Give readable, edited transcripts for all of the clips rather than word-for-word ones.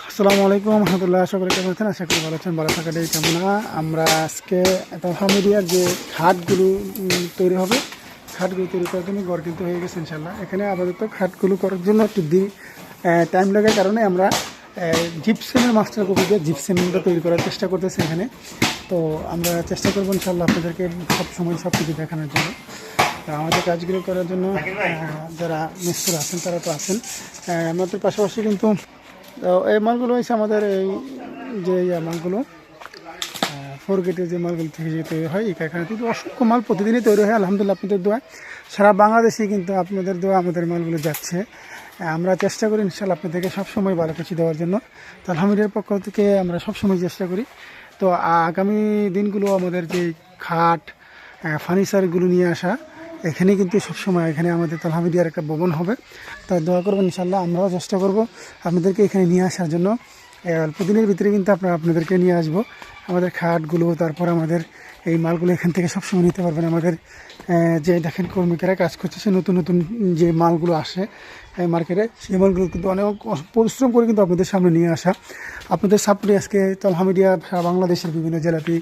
আসসালামু আলাইকুম রহমতুল্লাহ। আশা করি কেমন আছেন? আশা করি ভালো আছেন। ভালো থাকাটাই কামনা। আমরা আজকে মিডিয়ার যে খাটগুলো তৈরি হবে, খাটগুলো তৈরি করার জন্য ঘর কিন্তু হয়ে গেছে ইনশাল্লাহ। এখানে আপাতত খাটগুলো করার জন্য একটু টাইম লাগার কারণে আমরা জিপসেমের মাস্টার কপি দিয়ে জিপসেমটা তৈরি করার চেষ্টা করতেছি এখানে। তো আমরা চেষ্টা করবো ইনশাল্লাহ আপনাদেরকে সব সময় সব কিছু দেখানোর জন্য। আমাদের কাজগুলো করার জন্য যারা মিস্ত্রি আছেন তারা তো আছেন, আমাদের পাশাপাশি কিন্তু এই মালগুলো হয়েছে আমাদের এই যে মালগুলো ফোর গেটের যে মালগুলো থেকে যে তৈরি হয় এই কারখানা কিন্তু অসংখ্য মাল প্রতিদিনই তৈরি হয় আলহামদুলিল্লাহ। আপনাদের দোয়া সারা বাংলাদেশে কিন্তু আপনাদের দোয়া আমাদের মালগুলো যাচ্ছে। আমরা চেষ্টা করি ইনশাল্লাহ আপনাদেরকে সবসময় ভালো কিছু দেওয়ার জন্য। তো আলহামদুলিল্লাহর পক্ষ থেকে আমরা সবসময় চেষ্টা করি। তো আগামী দিনগুলো আমাদের যে খাট ফার্নিচারগুলো নিয়ে আসা এখানে কিন্তু সবসময় এখানে আমাদের তালহা মিডিয়ার একটা ভবন হবে। তা দোয়া করবেন ইনশাল্লাহ। আমরাও চেষ্টা করব আপনাদেরকে এখানে নিয়ে আসার জন্য। অল্প দিনের ভিতরে কিন্তু আপনাদেরকে নিয়ে আসবো আমাদের খাটগুলো, তারপর আমাদের এই মালগুলো এখান থেকে সবসময় নিতে পারবেন। আমাদের যে দেখেন কর্মীরা কাজ করতেছে, নতুন নতুন যে মালগুলো আসে মার্কেটে সেই মালগুলো কিন্তু অনেক পরিশ্রম করে কিন্তু আপনাদের সামনে নিয়ে আসা। আপনাদের সাপোর্টে আজকে তালহা মিডিয়া বাংলাদেশের বিভিন্ন জেলাতে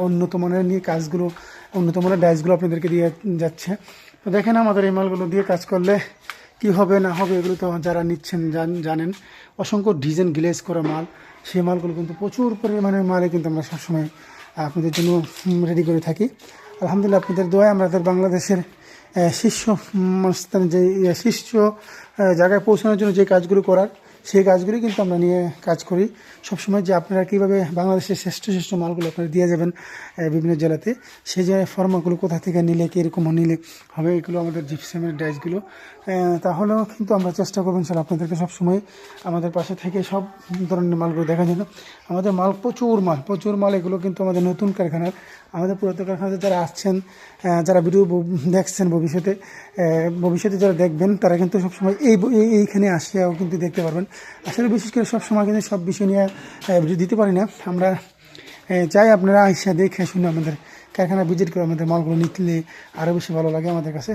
উন্নত মানের নিয়ে কাজগুলো, উন্নত মানের ডাইসগুলো আপনাদেরকে দিয়ে যাচ্ছে। তো দেখেন আমাদের এই মালগুলো দিয়ে কাজ করলে কি হবে না হবে এগুলো তো যারা নিচ্ছেন জানেন। অসংখ্য ডিজাইন গ্লেজ করা মাল, সেই মালগুলো কিন্তু প্রচুর পরিমাণের মালে কিন্তু আমরা সবসময় আপনাদের জন্য রেডি করে থাকি আলহামদুলিল্লাহ। আপনাদের দোয়ায় আমাদের বাংলাদেশের শীর্ষ স্থানে যে শীর্ষ জায়গায় পৌঁছানোর জন্য যে কাজগুলো করার সেই কাজগুলি কিন্তু আমরা নিয়ে কাজ করি সবসময়। যে আপনারা কীভাবে বাংলাদেশের শ্রেষ্ঠ শ্রেষ্ঠ মালগুলো আপনারা দিয়ে যাবেন বিভিন্ন জেলাতে, সেই জায়গায় ফর্মাগুলো কোথা থেকে নিলে কীরকম নিলে হবে এগুলো আমাদের জিপসামের ডাইসগুলো, তাহলেও কিন্তু আমরা চেষ্টা করবেন স্যার আপনাদেরকে সবসময় আমাদের পাশে থেকে সব ধরনের মালগুলো দেখার জন্য। আমাদের মাল প্রচুর মাল এগুলো কিন্তু আমাদের নতুন কারখানার, আমাদের পুরাতন কারখানাতে যারা আসছেন, যারা ভিডিও দেখছেন, ভবিষ্যতে যারা দেখবেন তারা কিন্তু সবসময় এইখানে আসিয়াও কিন্তু দেখতে পারবেন। আসলে বিশেষ করে সবসময় কিন্তু সব বিষয় নিয়ে ভিডিও দিতে পারি না আমরা। চাই আপনারা আইসা দেখে শুনে আমাদের কারখানা ভিজিট করে আমাদের মালগুলো নিতলে আরও বেশি ভালো লাগে আমাদের কাছে।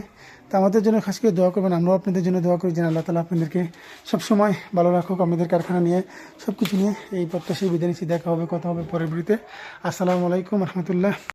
তো আমাদের জন্য খাস করে দোয়া করবেন, আমরাও আপনাদের জন্য দোয়া করি যেন আল্লাহ তালা আপনাদেরকে সবসময় ভালো রাখুক। আমাদের কারখানা নিয়ে সব কিছু নিয়ে এই প্রত্যাশী বিদায় নিচ্ছি। দেখা হবে, কথা হবে পরের ভিডিওতে। আসসালামু আলাইকুম রহমতুল্লাহ।